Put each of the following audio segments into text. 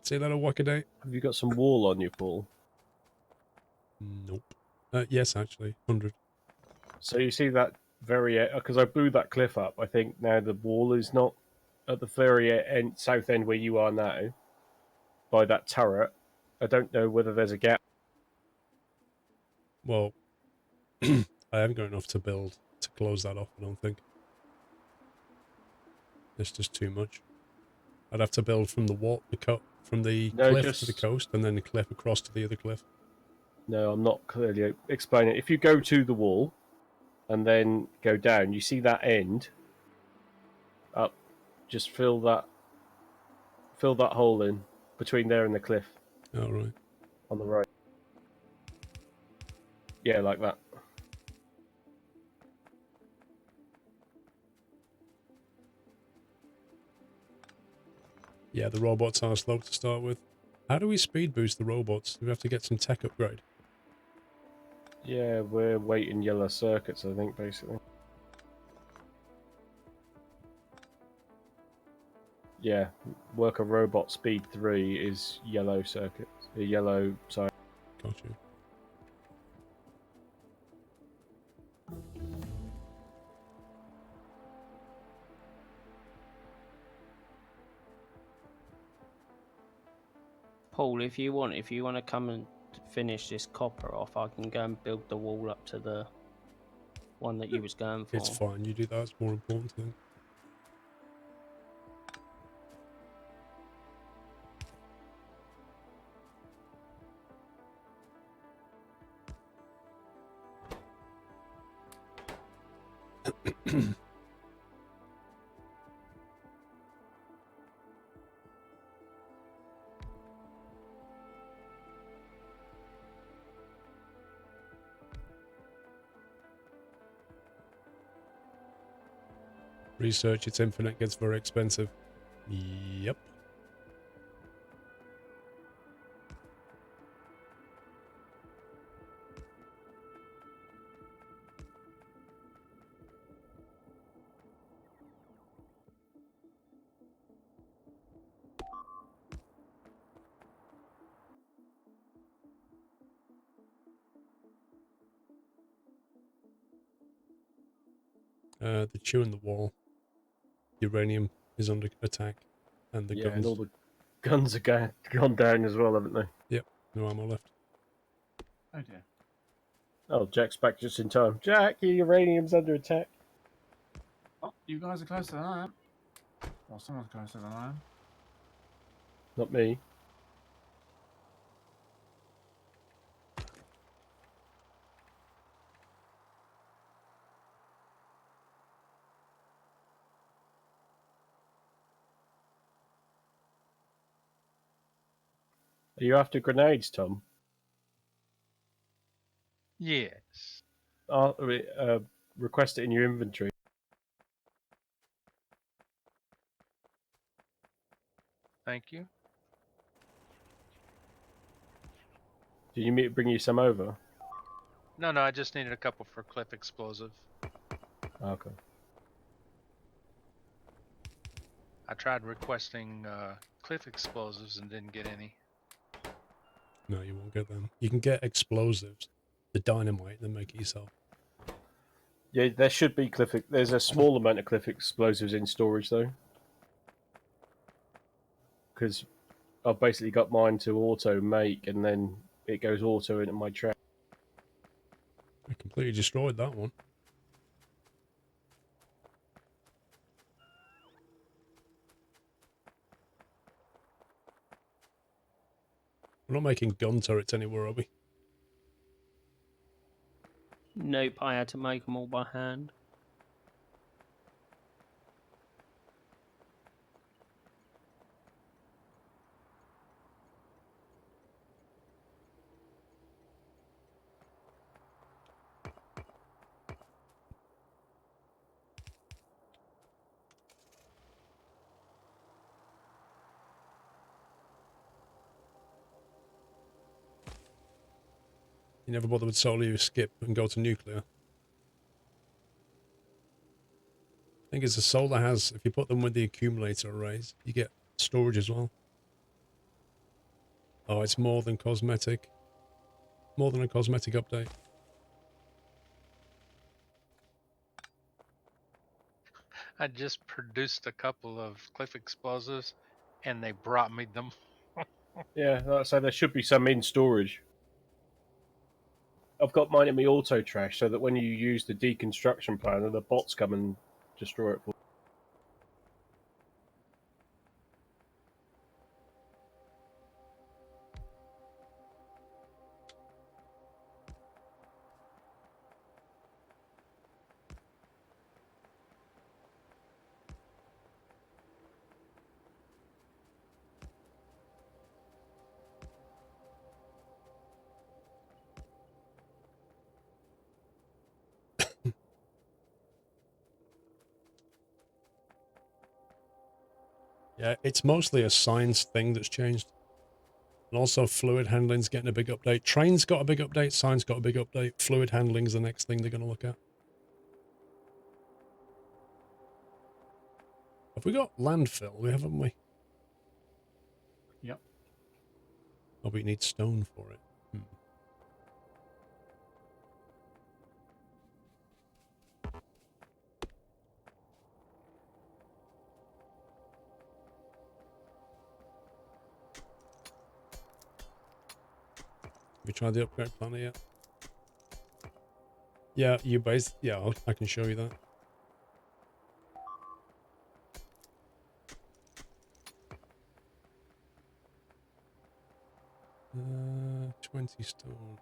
See you later, Wackaday. Have you got some wall on you, Paul? Nope. Yes, actually, 100. So you see that very because I blew that cliff up. I think now the wall is not at the very end, south end where you are now, by that turret. I don't know whether there's a gap. Well, I haven't got enough to build to close that off, I don't think. It's just too much. I'd have to build from the wall, from the cliff to the coast, and then the cliff across to the other cliff. No, I'm not clearly explaining. If you go to the wall and then go down, you see that end up. Just fill that hole in between there and the cliff. Oh, right. On the right. Yeah, like that. Yeah, the robots are slow to start with. How do we speed boost the robots? Do we have to get some tech upgrade? Yeah, we're waiting yellow circuits, I think, basically. Yeah, worker robot speed 3 is yellow circuits. A yellow side. Got you. Paul, if you want to come and finish this copper off, I can go and build the wall up to the one that you was going for. It's fine, you do that, it's more important, I think. Research its infinite gets very expensive. Yep. They're chewing the wall. Uranium is under attack. And the guns. And all the guns are gone down as well, haven't they? Yep, no ammo left. Oh dear. Oh, Jack's back just in time. Jack, your uranium's under attack. Oh, you guys are closer than I am. Well, someone's closer than I am. Not me. Are you after grenades, Tom? Yes. Request it in your inventory. Thank you. Did you bring you some over? No, I just needed a couple for cliff explosive. Okay. I tried requesting cliff explosives and didn't get any. No, you won't get them. You can get explosives, the dynamite, and then make it yourself. Yeah, there should be there's a small amount of cliff explosives in storage, though. Because I've basically got mine to auto make, and then it goes auto into my trap. I completely destroyed that one. We're not making gun turrets anywhere, are we? Nope, I had to make them all by hand. You never bother with solar, you skip and go to nuclear. I think it's the solar has, if you put them with the accumulator arrays, you get storage as well. Oh, it's more than cosmetic. More than a cosmetic update. I just produced a couple of cliff explosives, and they brought me them. Yeah, like I say, there should be some in storage. I've got mine in my auto trash so that when you use the deconstruction planner, the bots come and destroy it for Yeah, it's mostly a science thing that's changed. And also fluid handling's getting a big update. Train's got a big update, science got a big update. Fluid handling's the next thing they're going to look at. Have we got landfill? We haven't we? Yep. Oh, we need stone for it. Have we tried the upgrade planner yet? Yeah, I can show you that. 20 stone.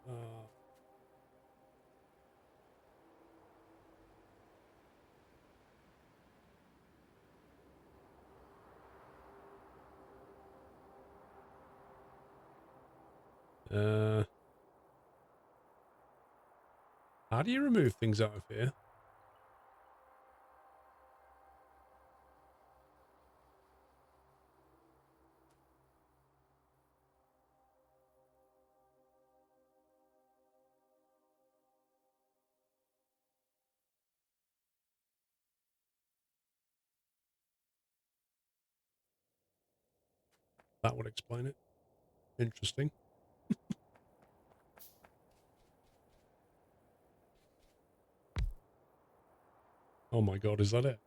How do you remove things out of here? That would explain it. Interesting. Oh my god, is that it?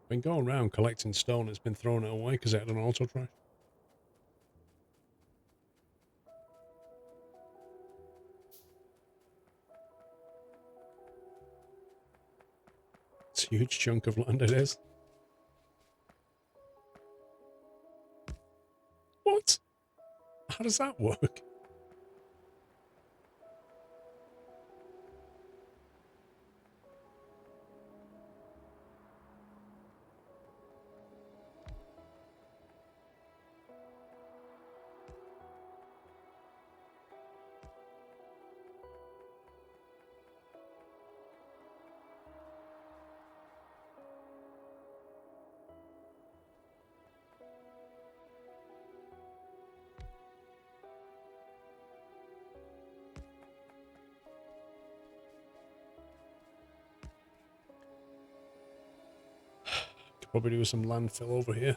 Been going around collecting stone, it's been thrown it away because it had an auto trash. It's a huge chunk of land it is. What? How does that work? Could probably do some landfill over here.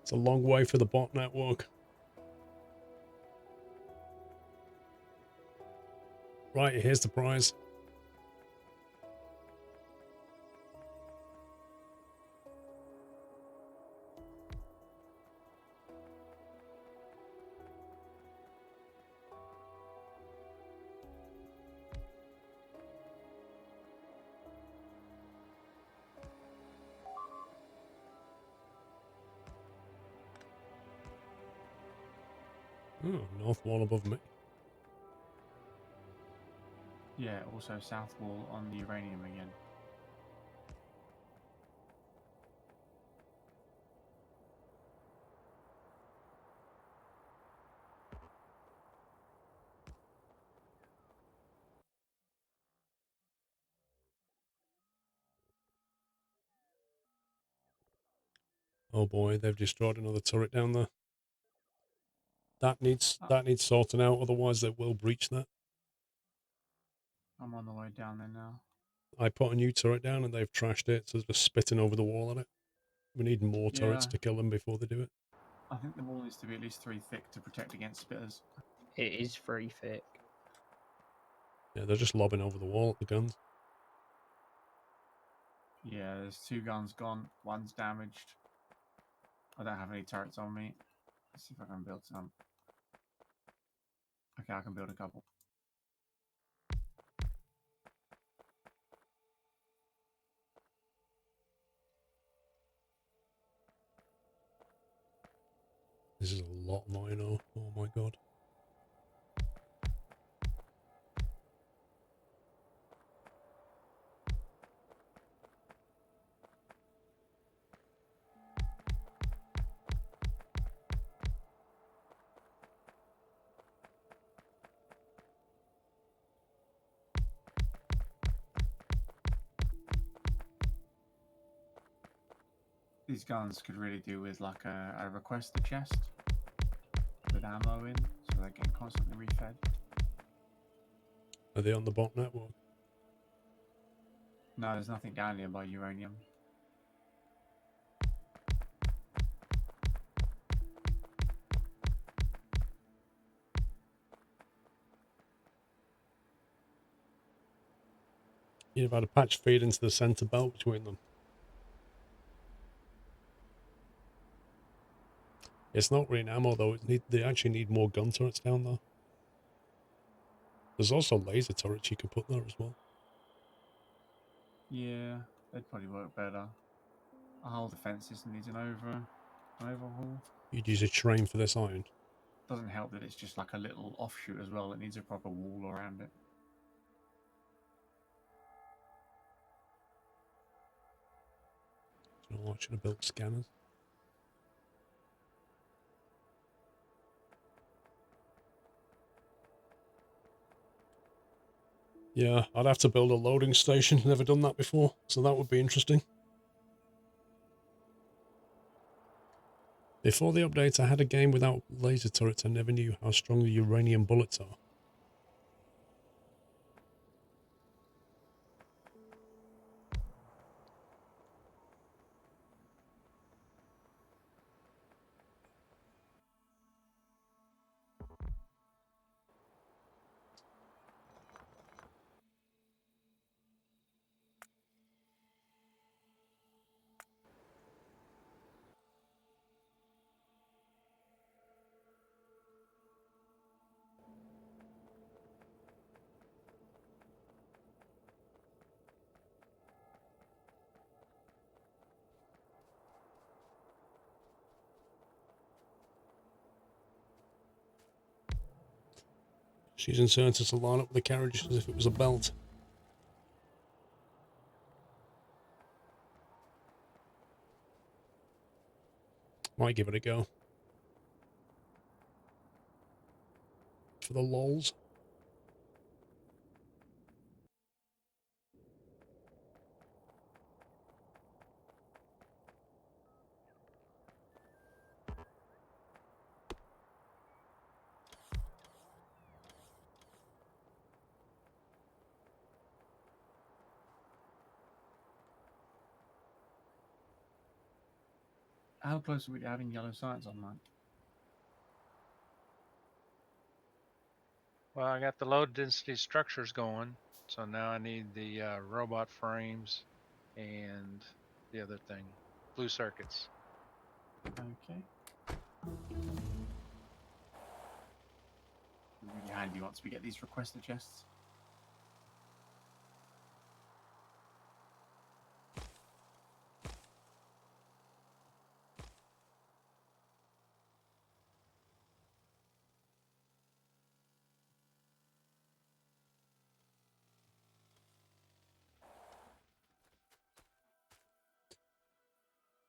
It's a long way for the bot network. Right, here's the prize. Oh, north wall above me. Yeah, also south wall on the uranium again. Oh boy, they've destroyed another turret down there. That needs Oh. sorting out, otherwise they will breach that. I'm on the way down there now. I put a new turret down and they've trashed it, so they're just spitting over the wall at it. We need more turrets Yeah. to kill them before they do it. I think the wall needs to be at least 3 thick to protect against spitters. It is 3 thick. Yeah, they're just lobbing over the wall at the guns. Yeah, there's 2 guns gone. One's damaged. I don't have any turrets on me. Let's see if I can build some. Okay, I can build a couple. This is a lot of iron ore. Oh my god. These guns could really do with like a requester chest with ammo in, so they're getting constantly refed. Are they on the bot network? No, there's nothing down here by uranium. You've had a patch feed into the center belt between them. It's not really ammo though. They actually need more gun turrets down there. There's also laser turrets you can put there as well. Yeah, they'd probably work better. Our whole defense system needs an overhaul. You'd use a train for this iron. Doesn't help that it's just like a little offshoot as well. It needs a proper wall around it. You know what? I should have built scanners. Yeah, I'd have to build a loading station. Never done that before, so that would be interesting. Before the update, I had a game without laser turrets. I never knew how strong the uranium bullets are. She's inserted to line up the carriage as if it was a belt. Might give it a go. For the lols. How close are we to having yellow science online? Well, I got the low density structures going, so now I need the robot frames and the other thing, blue circuits. Okay. Really handy once we get these requester chests.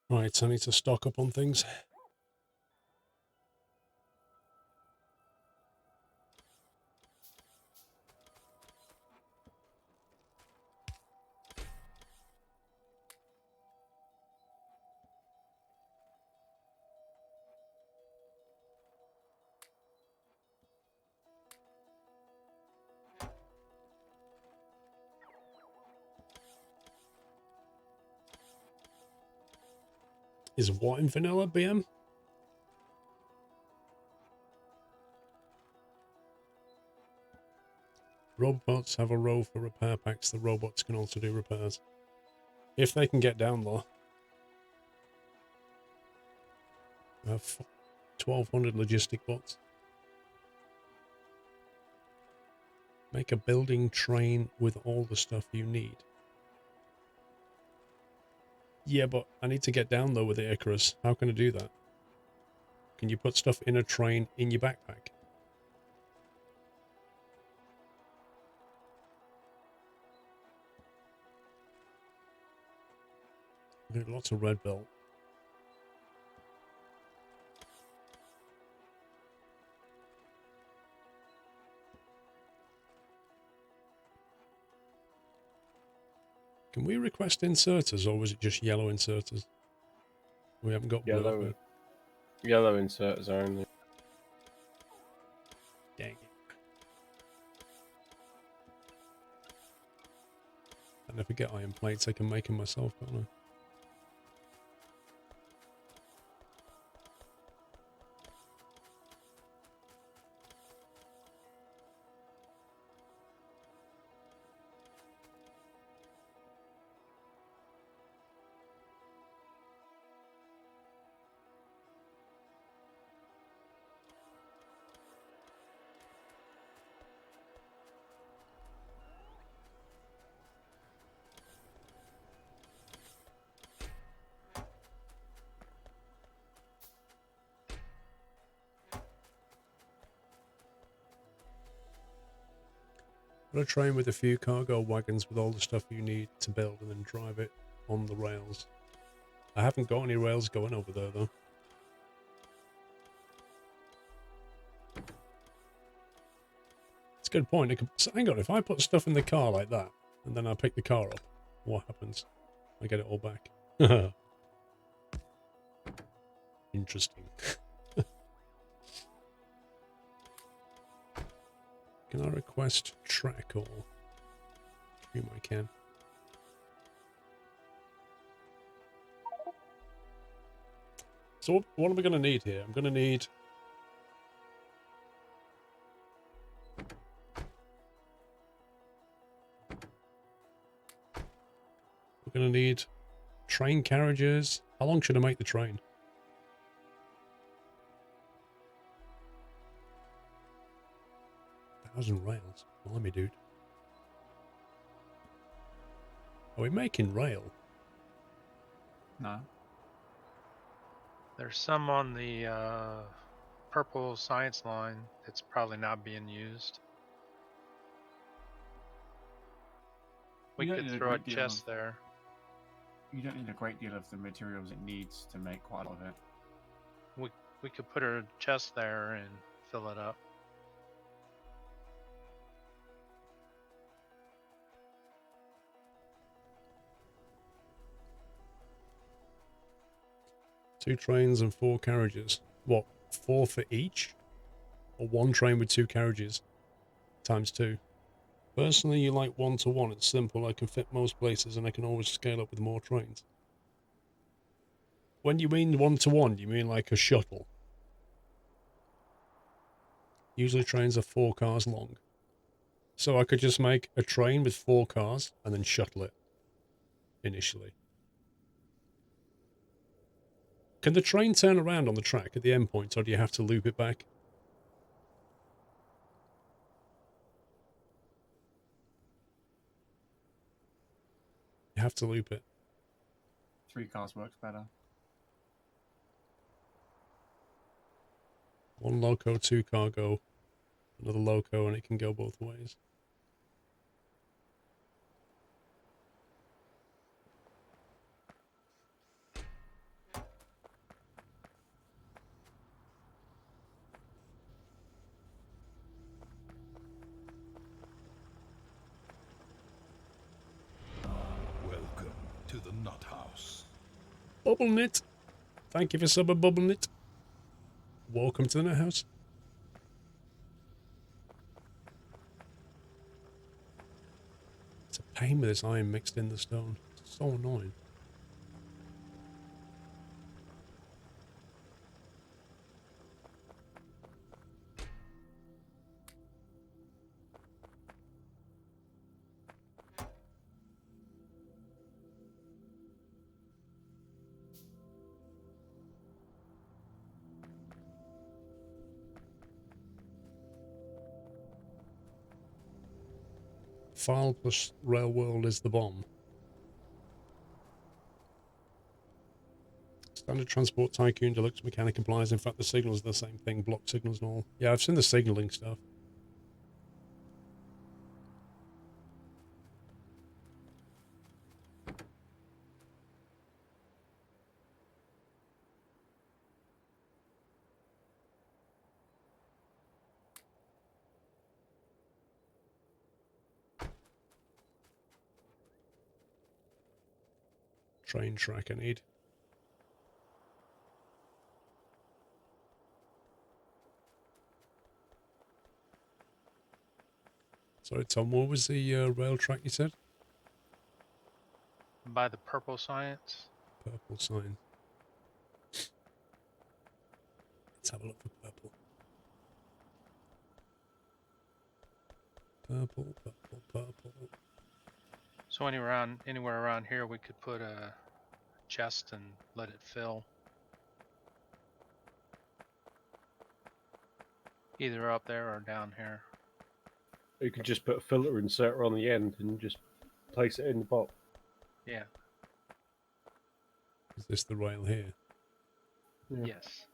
Right, I need to stock up on things. Is what in vanilla, BM? Robots have a row for repair packs. The robots can also do repairs. If they can get down there. We have 1,200 logistic bots. Make a building train with all the stuff you need. Yeah, but I need to get down though with the Icarus. How can I do that? Can you put stuff in a train in your backpack? Lots of red belt. Can we request inserters, or was it just yellow inserters? We haven't got blue. have we? Yellow inserters are only. Dang it. And if I get iron plates, I can make them myself, can't I? Put a train with a few cargo wagons with all the stuff you need to build and then drive it on the rails. I haven't got any rails going over there though. It's a good point. So hang on, if I put stuff in the car like that and then I pick the car up, what happens? I get it all back. Interesting. Can I request track or? Assume I can. So what am I going to need here? I'm going to need... We're going to need train carriages. How long should I make the train? 1,000 rails. Blimey, dude. Are we making rail? No. There's some on the purple science line that's probably not being used. We You don't could need a throw a great deal chest of- there. You don't need a great deal of the materials it needs to make quite a lot of it. We could put a chest there and fill it up. Two trains and 4 carriages. What, 4 for each? Or one train with 2 carriages? Times 2. Personally, you like 1-to-1. It's simple. I can fit most places and I can always scale up with more trains. When you mean 1-to-1, you mean like a shuttle? Usually trains are 4 cars long. So I could just make a train with 4 cars and then shuttle it initially. Can the train turn around on the track at the endpoint, or do you have to loop it back? You have to loop it. 3 cars works better. 1 loco, 2 cargo, another loco, and it can go both ways. to the nut house. Bubble Knit. Thank you for subbing, Bubble Knit. Welcome to the Nut House. It's a pain with this iron mixed in the stone. It's so annoying. File plus rail world is the bomb. Standard transport tycoon deluxe mechanic applies. In fact, the signals are the same thing, block signals and all. Yeah, I've seen the signaling stuff. Train track I need. Sorry, Tom, what was the rail track you said? By the purple science. Purple sign. Let's have a look for purple. Purple, purple, purple. So anywhere around here, we could put a chest and let it fill. Either up there or down here. You could just put a filter inserter on the end and just place it in the box. Yeah. Is this the rail here? Yeah. Yes.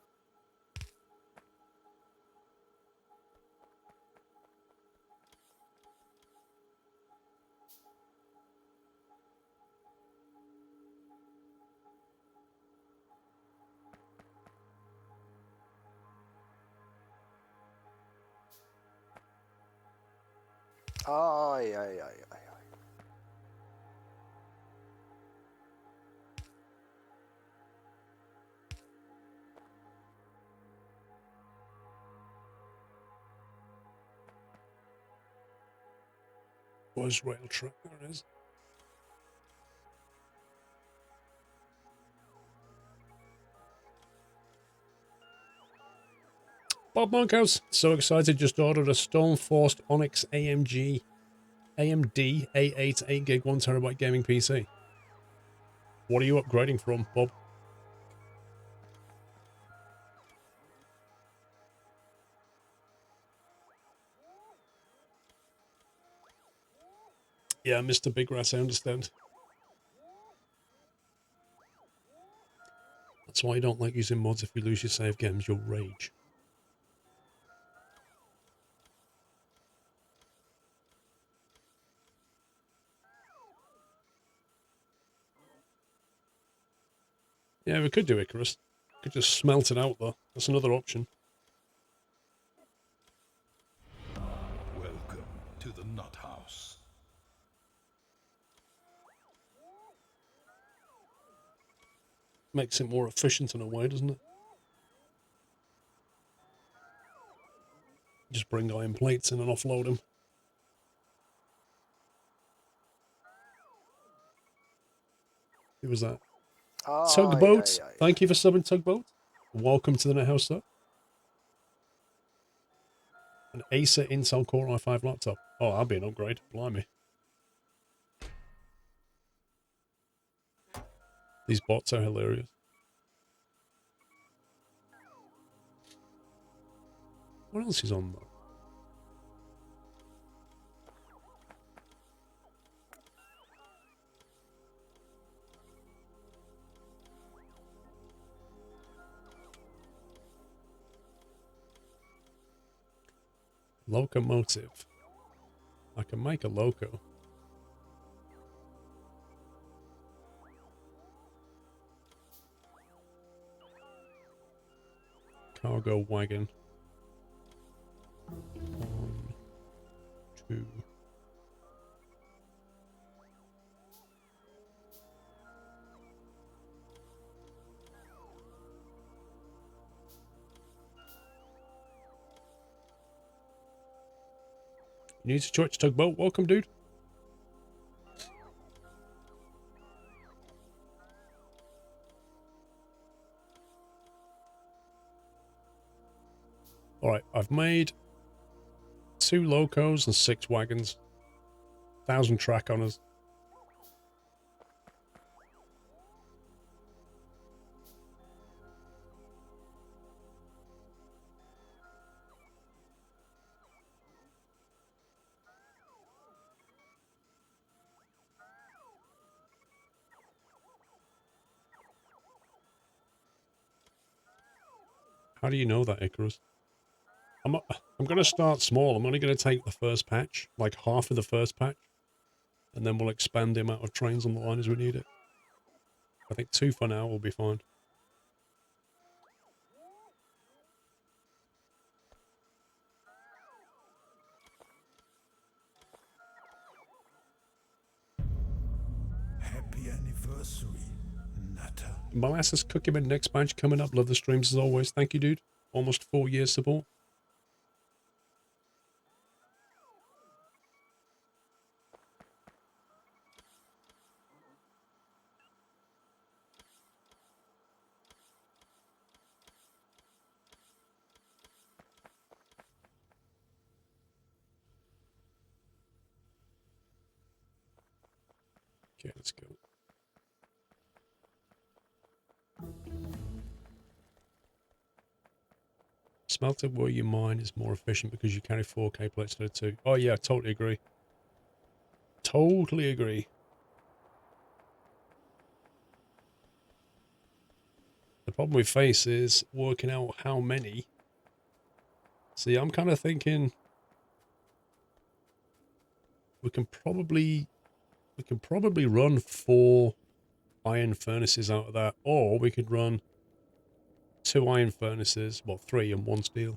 Ay, ay, ay, ay, ay. Was rail track? There it is. Bob Monkhouse, so excited, just ordered a Stormforced Onyx AMD A8 8 gig 1TB gaming PC. What are you upgrading from, Bob? Yeah, Mr. Big Rat, I understand. That's why you don't like using mods. If you lose your save games, you'll rage. Yeah, we could do Icarus. Could just smelt it out, though. That's another option. Welcome to the nut house. Makes it more efficient in a way, doesn't it? Just bring iron plates in and offload them. Who was that? Ay, Tugboat. ay, ay, Thank you for subbing, Tugboat. Welcome to the Net House, sir. An Acer Intel Core i5 laptop. Oh, that'd be an upgrade. Blimey. These bots are hilarious. What else is on though? Locomotive. I can make a loco. Cargo wagon. 1, 2. You need to Twitch Tugboat. Welcome, dude. Alright, I've made 2 locos and 6 wagons. 1,000 track on us. How do you know that, Icarus? I'm going to start small. I'm only going to take the first patch, like half of the first patch, and then we'll expand the amount of trains on the line as we need it. I think 2 for now will be fine. Happy anniversary, Nutter. Molasses Cookie Man next batch coming up. Love the streams as always. Thank you, dude. Almost 4 years support. Okay, let's go. Smelter where you mine is more efficient because you carry 4K plates instead of 2. Oh yeah, totally agree. Totally agree. The problem we face is working out how many. See, I'm kind of thinking we can probably run 4 iron furnaces out of that, or we could run 2 iron furnaces, well, 3 and 1 steel.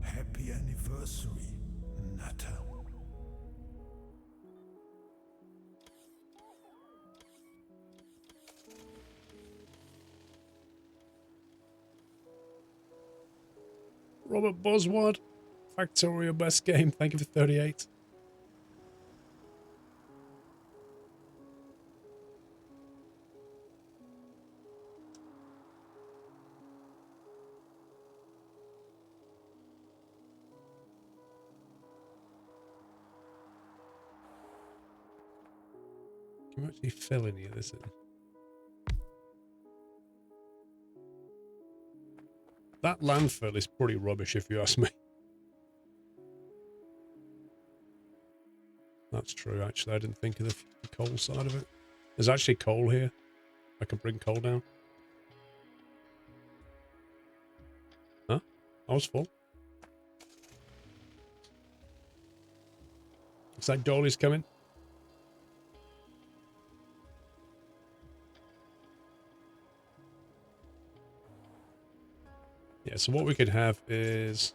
Happy anniversary, Nutter. Robert Bosward, Factorio best game. Thank you for 38. Can you actually fill any of this in? That landfill is pretty rubbish if you ask me. That's true, actually. I didn't think of the coal side of it. There's actually coal here. I can bring coal down. Huh? I was full. Looks like Dolly's coming. Yeah, so what we could have is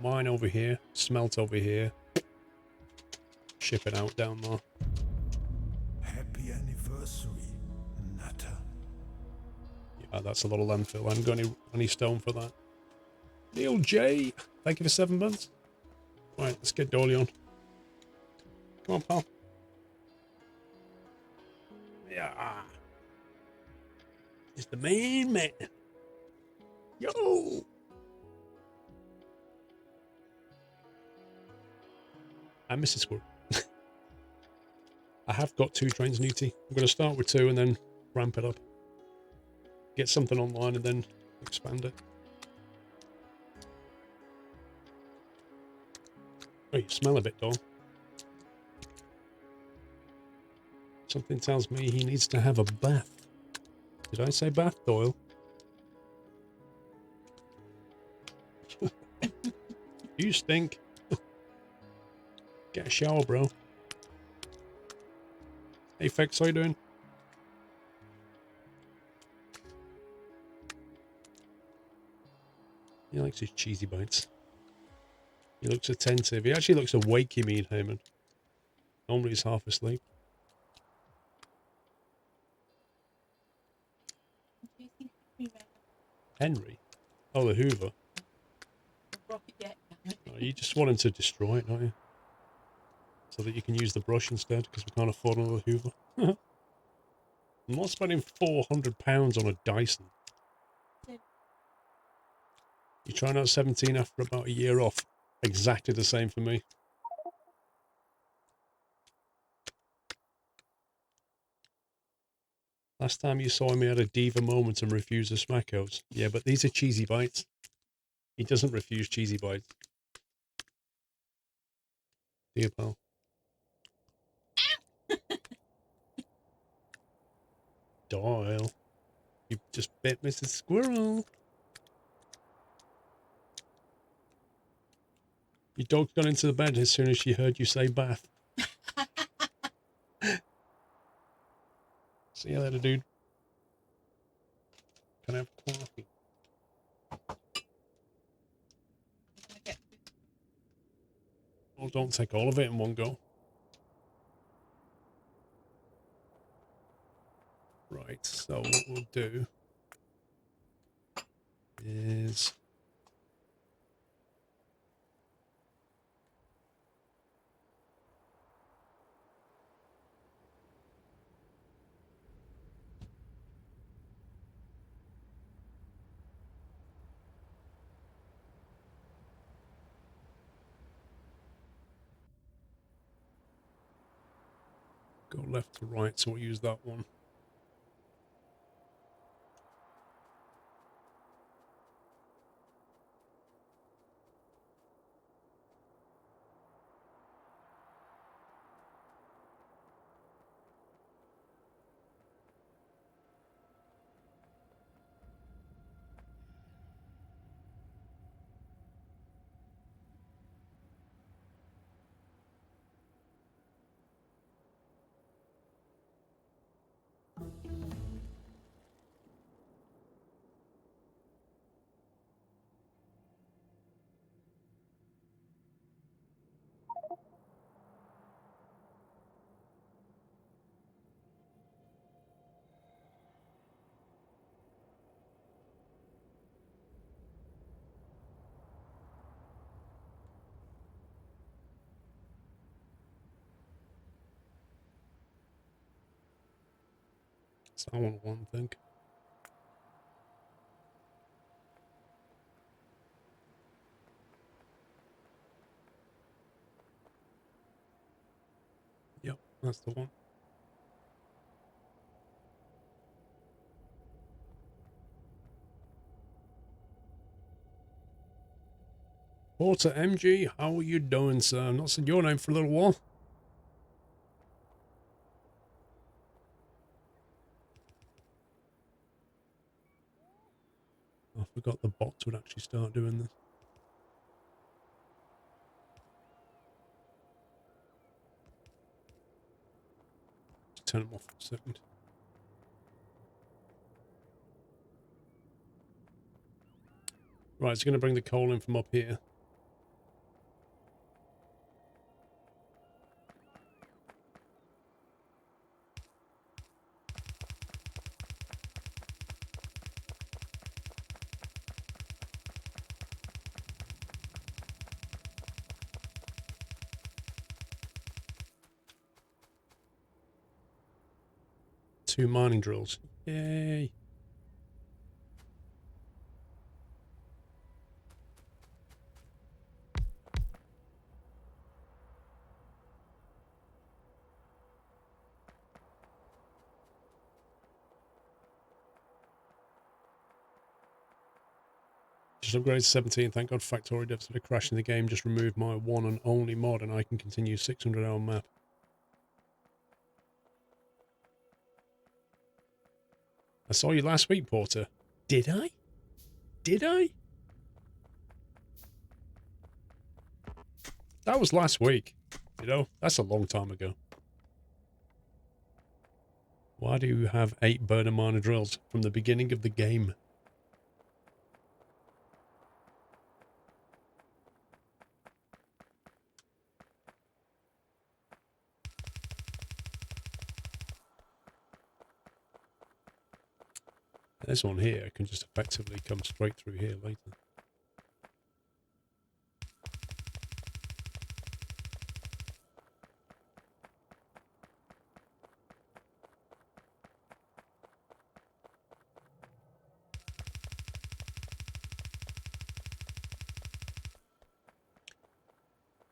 mine over here, smelt over here, ship it out down there. Happy anniversary, Nutter. Yeah, that's a lot of landfill. I haven't got any stone for that. Neil J, thank you for 7 months. Right, let's get Dolly on. Come on, pal. Yeah. It's the main man. Yo! And Mrs. Squirrel. I have got 2 trains, Newty. I'm going to start with 2 and then ramp it up. Get something online and then expand it. Oh, you smell a bit, doll. Something tells me he needs to have a bath. Did I say bath, Doyle? You stink. Get a shower, bro. Hey, Fex, how you doing? He likes his cheesy bites. He looks attentive. He actually looks awake, you mean, Heyman. Normally he's half asleep. Henry? Oh, the Hoover. Rocket yet. Oh, you just want him to destroy it, don't you? So that you can use the brush instead, because we can't afford another Hoover. I'm not spending £400 on a Dyson. You trying out 17 after about a year off. Exactly the same for me. Last time you saw him, he had a diva moment and refused the smackos. Yeah, but these are cheesy bites. He doesn't refuse cheesy bites. Dear pal. Doyle. You just bit Mrs. Squirrel. Your dog's gone into the bed as soon as she heard you say bath. See you later, dude. Can I have coffee? Oh, don't take all of it in one go. Right, so what we'll do is... go left to right, so we'll use that one. So I want one thing. Yep, that's the one. Porter MG, how are you doing, sir? I've not said your name for a little while. I forgot the bots would actually start doing this. Just turn them off for a second. Right, it's going to bring the coal in from up here. Two mining drills. Yay. Just upgraded to 17. Thank God Factorio devs had a crash in the game. Just removed my one and only mod and I can continue 600-hour map. I saw you last week, Porter. Did I? Did I? That was last week. You know, that's a long time ago. Why do you have 8 burner miner drills from the beginning of the game? This one here can just effectively come straight through here later.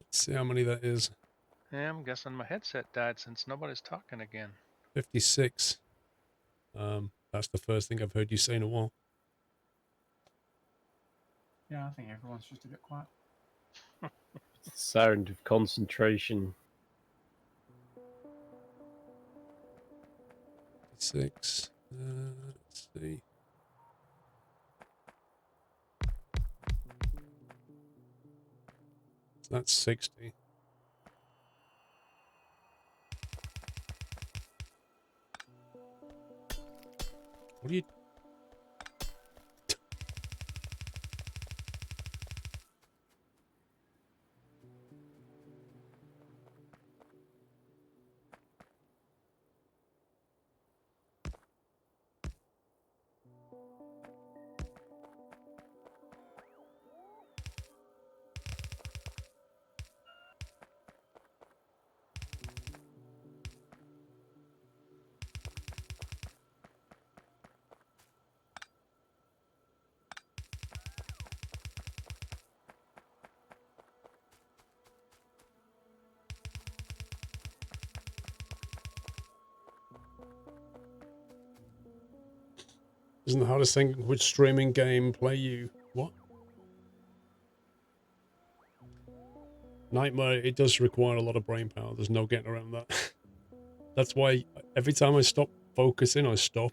Let's see how many that is. Yeah, I'm guessing my headset died since nobody's talking again. 56. That's the first thing I've heard you say in a while. Yeah, I think everyone's just a bit quiet. It's the sound of concentration. 56. Let's see. So that's 60. What are you... Isn't the hardest thing with streaming gameplay you... What? Nightmare, it does require a lot of brain power. There's no getting around that. That's why every time I stop focusing, I stop.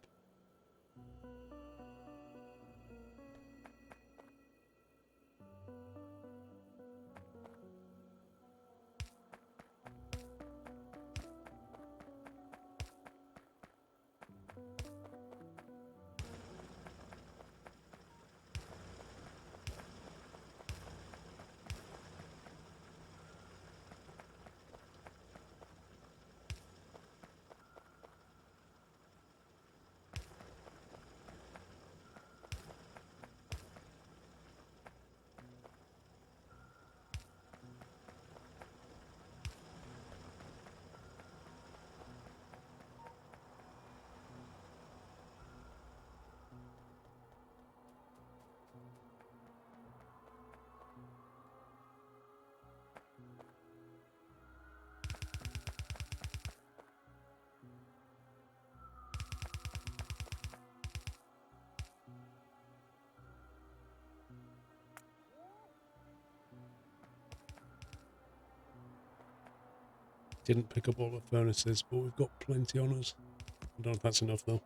Didn't pick up all the furnaces, but we've got plenty on us. I don't know if that's enough, though.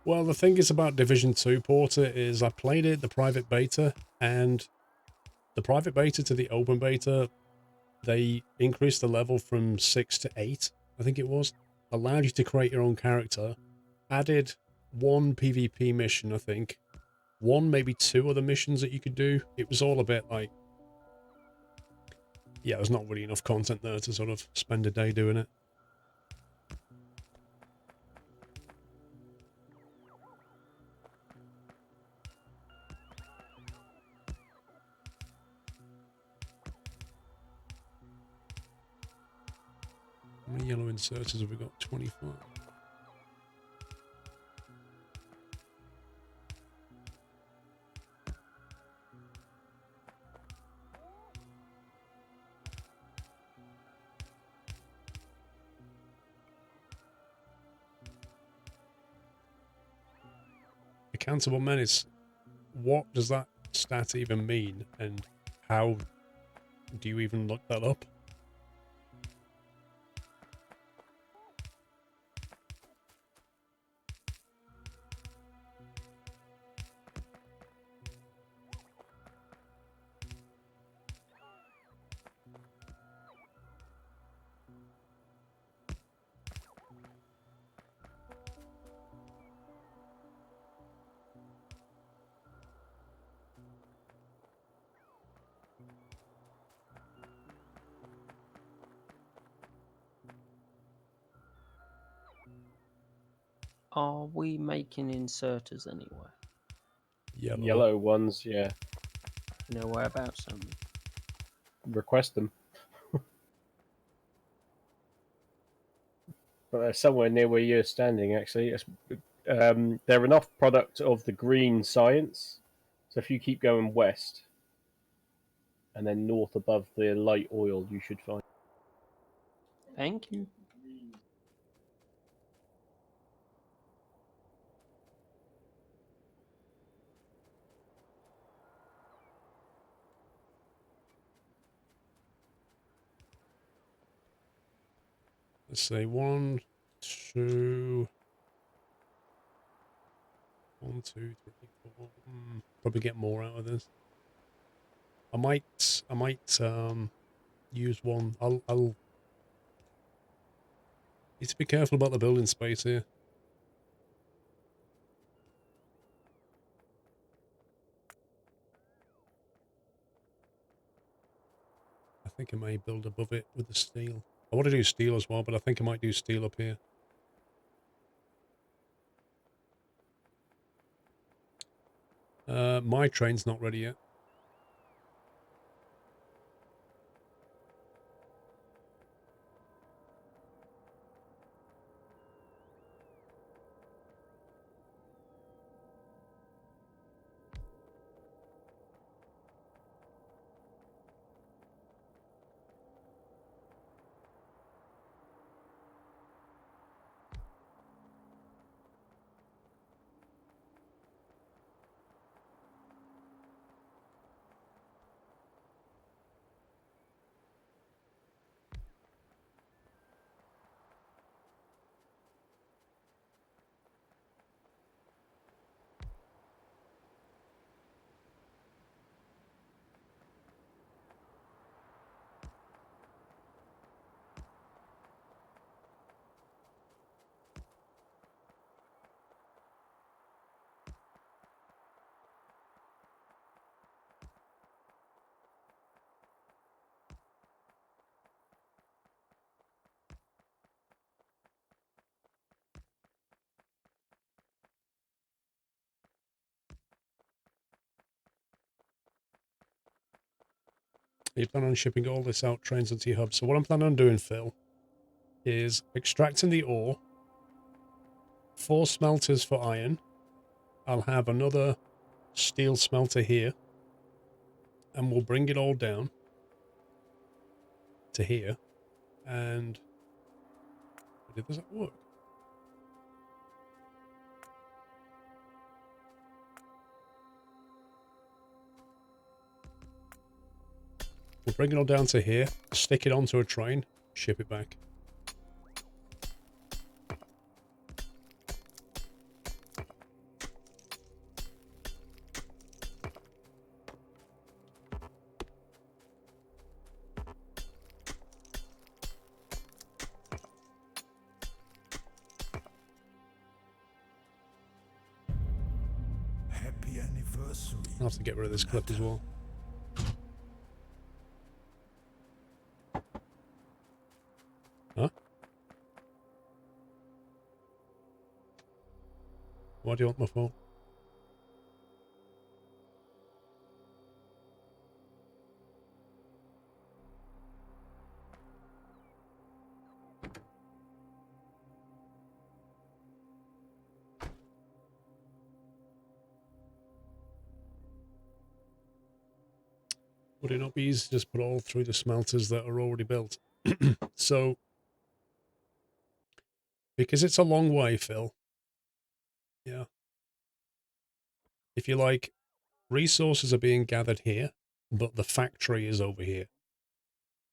Well, the thing is about Division 2 Porter is I played it, the private beta, and the private beta to the open beta, they increased the level from 6 to 8, I think it was. Allowed you to create your own character. Added one PvP mission, I think. One, maybe two other missions that you could do. It was all a bit like... Yeah, there's not really enough content there to sort of spend a day doing it. How many yellow inserters have we got? 25. Accountable menace. What does that stat even mean, and how do you even look that up? Are we making inserters anywhere? Yellow ones, yeah. You know whereabouts? Request them. But they're somewhere near where you're standing, actually. They're an off product of the green science. So if you keep going west and then north above the light oil, you should find. Thank you. Let's say 1, 2, 1, 2, 3, 4. Probably get more out of this. I might use one. I'll need to be careful about the building space here. I think I may build above it with the steel. I want to do steel as well, but I think I might do steel up here. My train's not ready yet. You plan on shipping all this out trains into your hub. So what I'm planning on doing, Phil, is extracting the ore, 4 smelters for iron. I'll have another steel smelter here, and we'll bring it all down to here. And does that work? We'll bring it all down to here, stick it onto a train, ship it back. Happy anniversary. I'll have to get rid of this clip as well. Huh? Why do you want my phone? Would it not be easy to just put all through the smelters that are already built? So, because it's a long way, Phil. Yeah. If you like, resources are being gathered here, but the factory is over here.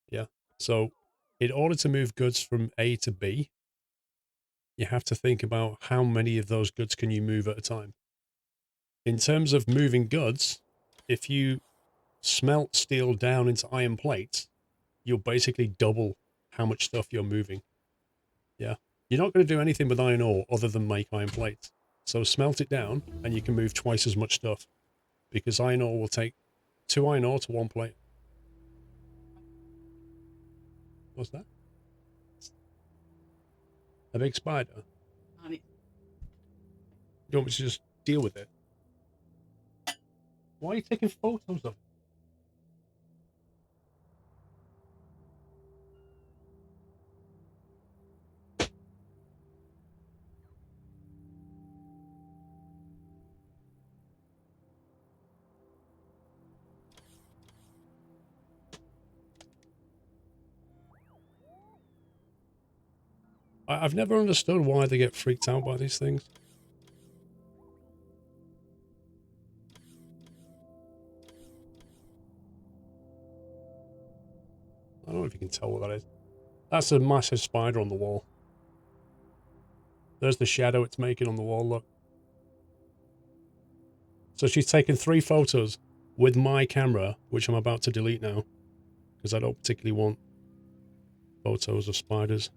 Yeah. So, in order to move goods from A to B, you have to think about how many of those goods can you move at a time. In terms of moving goods, if you smelt steel down into iron plates, you'll basically double how much stuff you're moving. Yeah. You're not going to do anything with iron ore other than make iron plates. So smelt it down and you can move twice as much stuff, because iron ore will take 2 iron ore to 1 plate. What's that? A big spider? You want me to just deal with it? Why are you taking photos of it? I've never understood why they get freaked out by these things. I don't know if you can tell what that is. That's a massive spider on the wall. There's the shadow it's making on the wall, look. So she's taken 3 photos with my camera, which I'm about to delete now, because I don't particularly want photos of spiders.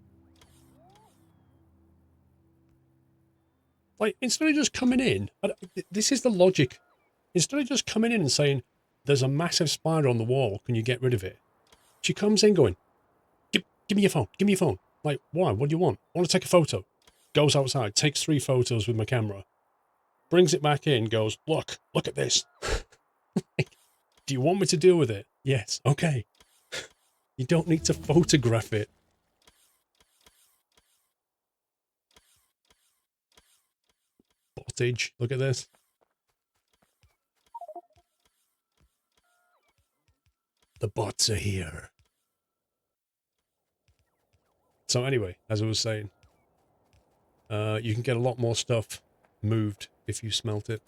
Like, instead of just coming in, this is the logic. Instead of just coming in and saying, there's a massive spider on the wall, can you get rid of it? She comes in going, give me your phone, give me your phone. Like, why? What do you want? I want to take a photo. Goes outside, takes 3 photos with my camera, brings it back in, goes, look at this. Do you want me to deal with it? Yes, okay. You don't need to photograph it. Bottage, look at this. The bots are here. So anyway, as I was saying, you can get a lot more stuff moved if you smelt it.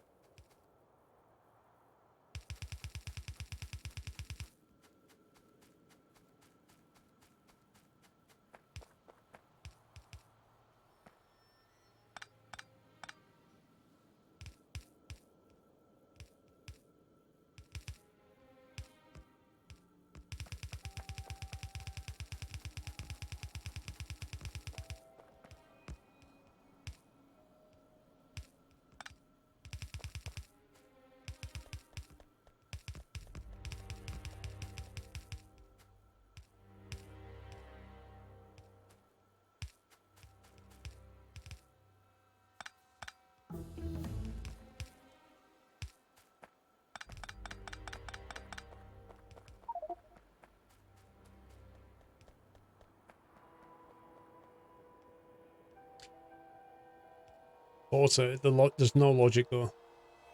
Also, there's no logic though.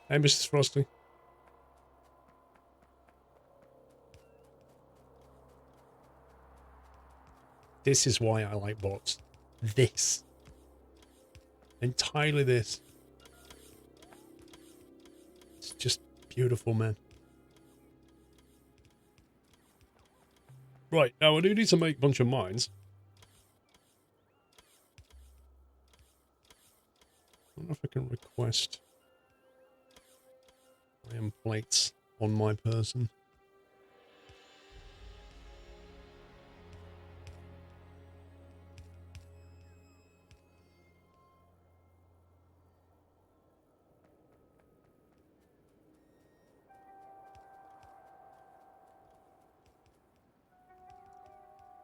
Hey, Mrs. Frosty. This is why I like bots. This. Entirely this. It's just beautiful, man. Right, now I do need to make a bunch of mines. I don't know if I can request iron plates on my person.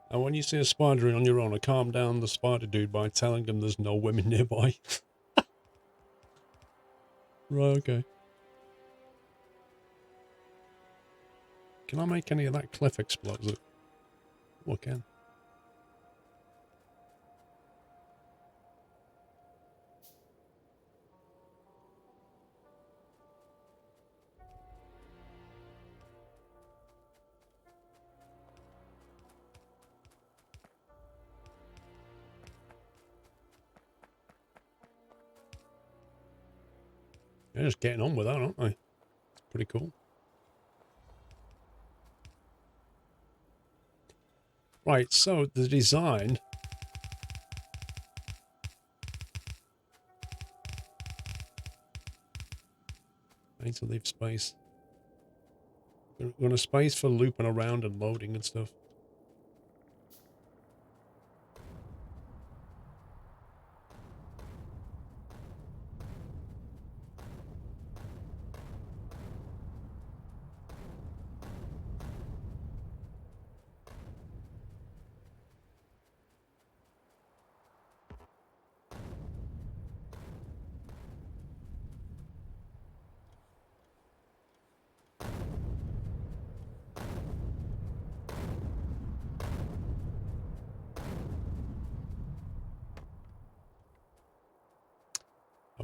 And when you see a spider on your own, I calm down the spider dude by telling them there's no women nearby. Right, okay. Can I make any of that cliff explosive? Oh, I can. They're just getting on with that, aren't they? It's pretty cool. Right, so the design. I need to leave space. We're going to space for looping around and loading and stuff.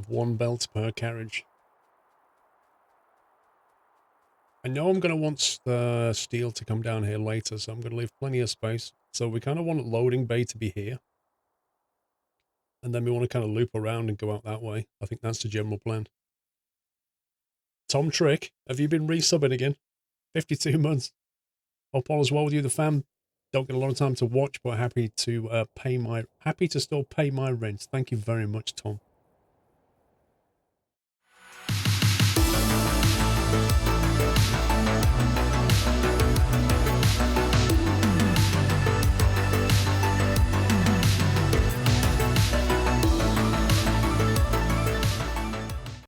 1 belt per carriage. I know I'm going to want the steel to come down here later, so I'm going to leave plenty of space. So we kind of want loading bay to be here. And then we want to kind of loop around and go out that way. I think that's the general plan. Tom Trick, have you been resubbing again? 52 months. Hope all is well with you. The fam don't get a lot of time to watch, but happy to still pay my rent. Thank you very much, Tom.